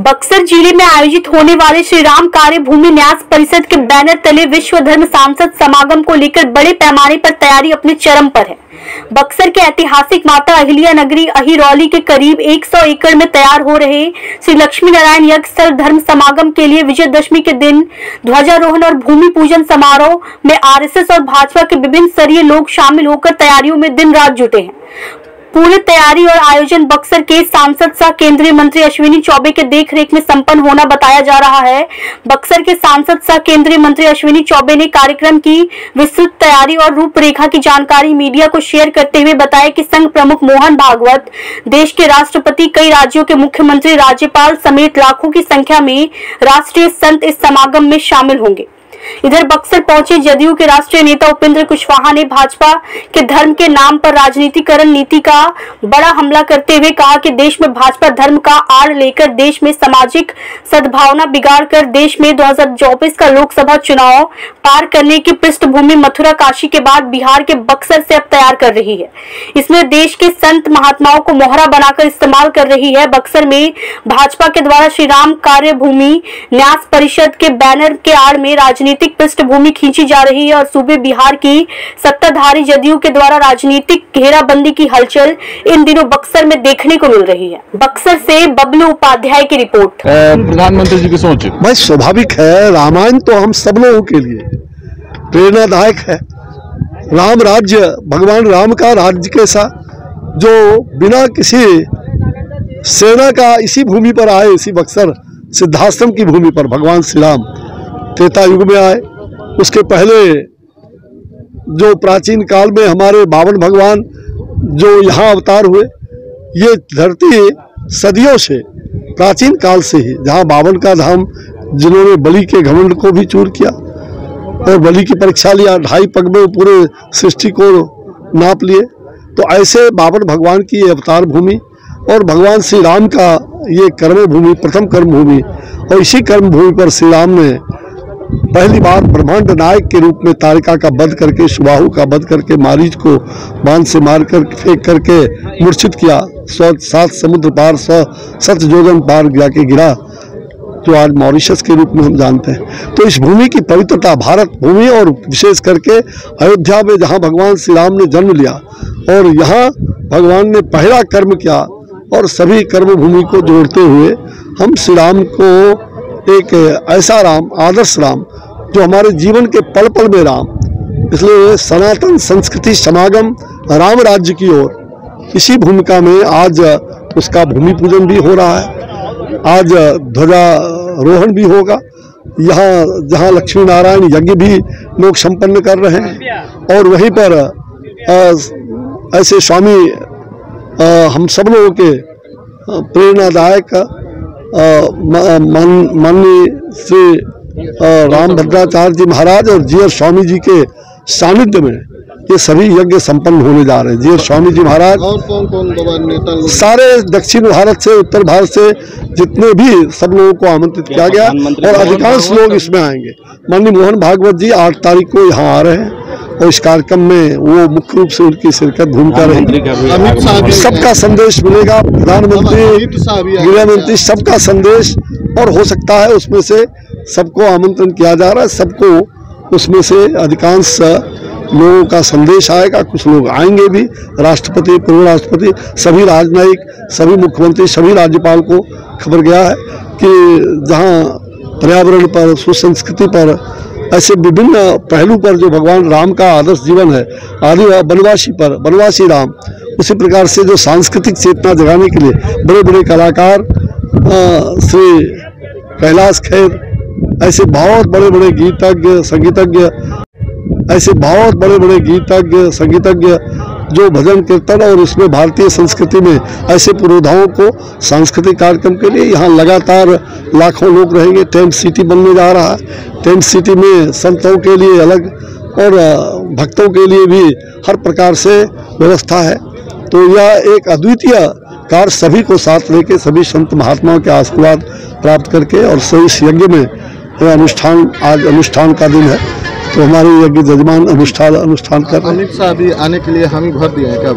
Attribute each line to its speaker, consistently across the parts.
Speaker 1: बक्सर जिले में आयोजित होने वाले श्री राम कार्य भूमि न्यास परिषद के बैनर तले विश्व धर्म सांसद समागम को लेकर बड़े पैमाने पर तैयारी अपने चरम पर है। बक्सर के ऐतिहासिक माता अहिल्या नगरी अहिरौली के करीब 100 एकड़ में तैयार हो रहे श्री लक्ष्मी नारायण यज्ञ स्थल धर्म समागम के लिए विजयदशमी के दिन ध्वजारोहण और भूमि पूजन समारोह में आरएसएस और भाजपा के विभिन्न स्तरीय लोग शामिल होकर तैयारियों में दिन रात जुटे हैं। पूरी तैयारी और आयोजन बक्सर के सांसद सह केंद्रीय मंत्री अश्विनी चौबे के देखरेख में संपन्न होना बताया जा रहा है। बक्सर के सांसद सह केंद्रीय मंत्री अश्विनी चौबे ने कार्यक्रम की विस्तृत तैयारी और रूपरेखा की जानकारी मीडिया को शेयर करते हुए बताया कि संघ प्रमुख मोहन भागवत, देश के राष्ट्रपति, कई राज्यों के मुख्यमंत्री, राज्यपाल समेत लाखों की संख्या में राष्ट्रीय संत इस समागम में शामिल होंगे। इधर बक्सर पहुंचे जदयू के राष्ट्रीय नेता उपेंद्र कुशवाहा ने भाजपा के धर्म के नाम पर राजनीतिकरण नीति का बड़ा हमला करते हुए कहा कि देश में भाजपा धर्म का आड़ लेकर देश में सामाजिक सद्भावना बिगाड़कर देश में 2024 का लोकसभा चुनाव पार करने की पृष्ठभूमि मथुरा काशी के बाद बिहार के बक्सर से अब तैयार कर रही है। इसमें देश के संत महात्माओं को मोहरा बनाकर इस्तेमाल कर रही है। बक्सर में भाजपा के द्वारा श्री राम कार्य भूमि न्यास परिषद के बैनर के आड़ में राजनीतिक पृष्ठभूमि खींची जा रही है और सूबे बिहार की सत्ताधारी जदयू के द्वारा राजनीतिक घेराबंदी की हलचल इन दिनों बक्सर में देखने को मिल रही है। बक्सर से बबलू उपाध्याय की रिपोर्ट।
Speaker 2: प्रधानमंत्री जी की सोच भाई
Speaker 3: स्वाभाविक है। रामायण तो हम सब लोगों के लिए प्रेरणादायक है। राम राज्य, भगवान राम का राज्य कैसा, जो बिना किसी सेना का इसी भूमि पर आए, इसी बक्सर सिद्धाश्रम की भूमि पर भगवान श्री राम त्रेता युग में आए। उसके पहले जो प्राचीन काल में हमारे बावन भगवान जो यहाँ अवतार हुए, ये धरती सदियों से प्राचीन काल से ही जहाँ बावन का धाम, जिन्होंने बलि के घमंड को भी चूर किया और बलि की परीक्षा लिया, 2.5 पग में पूरे सृष्टि को नाप लिए। तो ऐसे बावन भगवान की ये अवतार भूमि और भगवान श्री राम का ये कर्म भूमि, प्रथम कर्म भूमि, और इसी कर्म भूमि पर श्री राम ने पहली बार ब्रह्मांड नायक के रूप में तारिका का वध करके, सुबाहु का वध करके, मारीच को बांध से मारकर फेंक करके मूर्छित किया। 7 समुद्र पार 7 योजन पार जाके गिरा, जो आज मॉरिशस के रूप में हम जानते हैं। तो इस भूमि की पवित्रता, भारत भूमि और विशेष करके अयोध्या में जहाँ भगवान श्री राम ने जन्म लिया और यहाँ भगवान ने पहला कर्म किया, और सभी कर्म भूमि को जोड़ते हुए हम श्री राम को एक ऐसा राम, आदर्श राम, जो हमारे जीवन के पल पल में राम, इसलिए सनातन संस्कृति समागम राम राज्य की ओर, इसी भूमिका में आज उसका भूमि पूजन भी हो रहा है। आज ध्वजारोहण भी होगा। यहाँ जहाँ लक्ष्मी नारायण यज्ञ भी लोग संपन्न कर रहे हैं, और वहीं पर ऐसे स्वामी हम सब लोगों के प्रेरणादायक माननीय श्री राम भद्राचार्य जी महाराज और जीयर स्वामी जी के सानिध्य में ये सभी यज्ञ संपन्न होने जा रहे हैं। जीयर स्वामी जी महाराज
Speaker 2: और कौन नेता,
Speaker 3: सारे दक्षिण भारत से, उत्तर भारत से जितने भी, सब लोगों को आमंत्रित किया गया और अधिकांश लोग इसमें आएंगे। माननीय मोहन भागवत जी 8 तारीख को यहाँ आ रहे हैं और इस कार्यक्रम में वो मुख्य रूप से उनकी शिरकत भूमिका रहेगी। सबका संदेश मिलेगा, प्रधानमंत्री, गृह मंत्री, सबका संदेश, और हो सकता है उसमें से सबको आमंत्रण किया जा रहा है, सबको उसमें से अधिकांश लोगों का संदेश आएगा। कुछ लोग आएंगे भी, राष्ट्रपति, पूर्व राष्ट्रपति, सभी राजनयिक, सभी मुख्यमंत्री, सभी राज्यपाल को खबर गया है कि जहाँ पर्यावरण पर, सुसंस्कृति पर, ऐसे विभिन्न पहलू पर जो भगवान राम का आदर्श जीवन है, आदि वनवासी पर, वनवासी राम, उसी प्रकार से जो सांस्कृतिक चेतना जगाने के लिए बड़े बड़े कलाकार, श्री कैलाश खेर, ऐसे बहुत बड़े बड़े गीतज्ञ, संगीतज्ञ, ऐसे बहुत बड़े बड़े गीतज्ञ, संगीतज्ञ जो भजन कीर्तन और इसमें भारतीय संस्कृति में ऐसे पुरोधाओं को सांस्कृतिक कार्यक्रम के लिए यहाँ लगातार लाखों लोग रहेंगे। टेंट सिटी बनने जा रहा है। टेंट सिटी में संतों के लिए अलग और भक्तों के लिए भी हर प्रकार से व्यवस्था है। तो यह एक अद्वितीय कार्य, सभी को साथ लेके, सभी संत महात्माओं के आशीर्वाद प्राप्त करके, और सही इस यज्ञ में अनुष्ठान, आज अनुष्ठान का दिन है, तो हमारे यज्ञ जजमान अनुष्ठान कर रहे हैं।
Speaker 2: अमित शाह भी आने के लिए हामी भर दिए हैं क्या?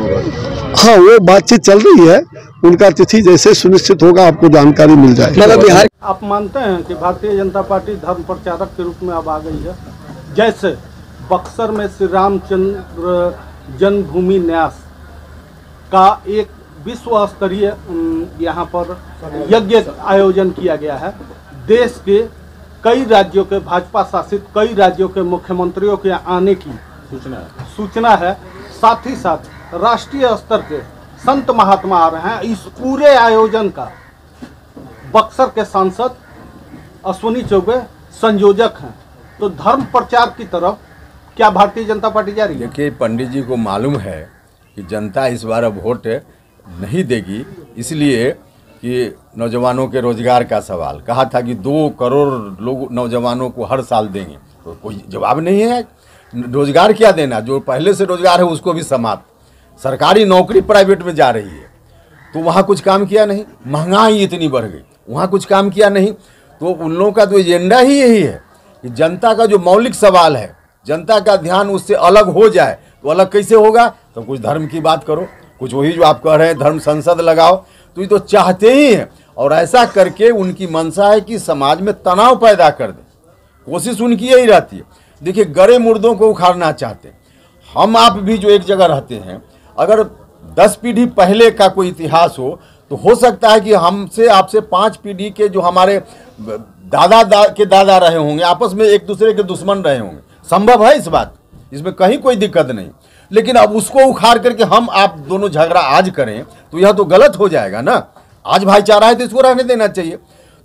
Speaker 3: हाँ, वो बातचीत चल रही है, उनका तिथि जैसे सुनिश्चित होगा आपको जानकारी मिल जाएगी। बिहार
Speaker 4: आप मानते हैं कि भारतीय जनता पार्टी धर्म प्रचारक के रूप में अब आ गई है? जैसे बक्सर में श्री रामचंद्र जन्मभूमि न्यास का एक विश्व स्तरीय यहाँ पर यज्ञ आयोजन किया गया है। देश के कई राज्यों के भाजपा शासित कई राज्यों के मुख्यमंत्रियों के आने की सूचना है। साथ ही साथ राष्ट्रीय स्तर के संत महात्मा आ रहे हैं। इस पूरे आयोजन का बक्सर के सांसद अश्विनी चौबे संयोजक हैं। तो धर्म प्रचार की तरफ क्या भारतीय जनता पार्टी जा रही है?
Speaker 5: देखिए, पंडित जी को मालूम है कि जनता इस बार अब वोट नहीं देगी, इसलिए कि नौजवानों के रोजगार का सवाल कहा था कि 2 करोड़ लोग नौजवानों को हर साल देंगे, तो कोई जवाब नहीं है। रोजगार क्या देना, जो पहले से रोजगार है उसको भी समाप्त। सरकारी नौकरी प्राइवेट में जा रही है, तो वहाँ कुछ काम किया नहीं। महंगाई इतनी बढ़ गई, वहाँ कुछ काम किया नहीं। तो उन लोगों का तो एजेंडा ही यही है कि जनता का जो मौलिक सवाल है, जनता का ध्यान उससे अलग हो जाए। तो अलग कैसे होगा? तो कुछ धर्म की बात करो, कुछ वही जो आप कह रहे हैं धर्म संसद लगाओ, तो ये तो चाहते ही हैं। और ऐसा करके उनकी मंशा है कि समाज में तनाव पैदा कर दे, कोशिश उनकी यही रहती है। देखिए, गड़े मुर्दों को उखाड़ना चाहते हैं। हम आप भी जो एक जगह रहते हैं, अगर 10 पीढ़ी पहले का कोई इतिहास हो सकता है कि हमसे आपसे 5 पीढ़ी के जो हमारे दादा के दादा रहे होंगे आपस में एक दूसरे के दुश्मन रहे होंगे। संभव है इस बात, इसमें कहीं कोई दिक्कत नहीं। लेकिन अब उसको उखाड़ करके हम आप दोनों झगड़ा आज करें तो यह तो गलत हो जाएगा ना। आज भाईचारा है तो इसको रहने देना चाहिए।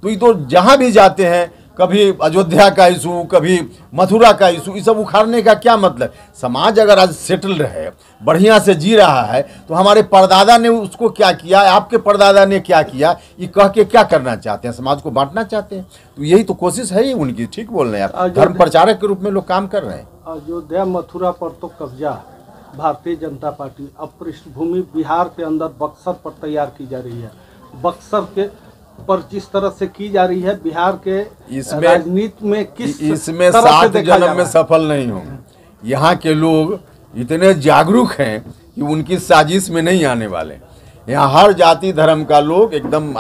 Speaker 5: तो ये तो जहाँ भी जाते हैं, कभी अयोध्या का इशू, कभी मथुरा का इशू, ये सब उखाड़ने का क्या मतलब? समाज अगर आज सेटल रहे, बढ़िया से जी रहा है, तो हमारे परदादा ने उसको क्या किया, आपके परदादा ने क्या किया, ये कह के क्या करना चाहते हैं? समाज को बांटना चाहते हैं। तो यही तो कोशिश है ही उनकी। ठीक बोल रहे हैं आप, धर्म प्रचारक के रूप में लोग काम कर रहे हैं।
Speaker 4: अयोध्या मथुरा पर तो कब्जा भारतीय जनता पार्टी अब पृष्ठभूमि बिहार के अंदर बक्सर पर तैयार की जा रही है। बक्सर के पर जिस तरह से की जा रही है, बिहार के राजनीति में
Speaker 5: इसमें 7 जन्म में सफल नहीं होंगे। यहाँ के लोग इतने जागरूक हैं कि उनकी साजिश में नहीं आने वाले। यहाँ हर जाति धर्म का लोग एकदम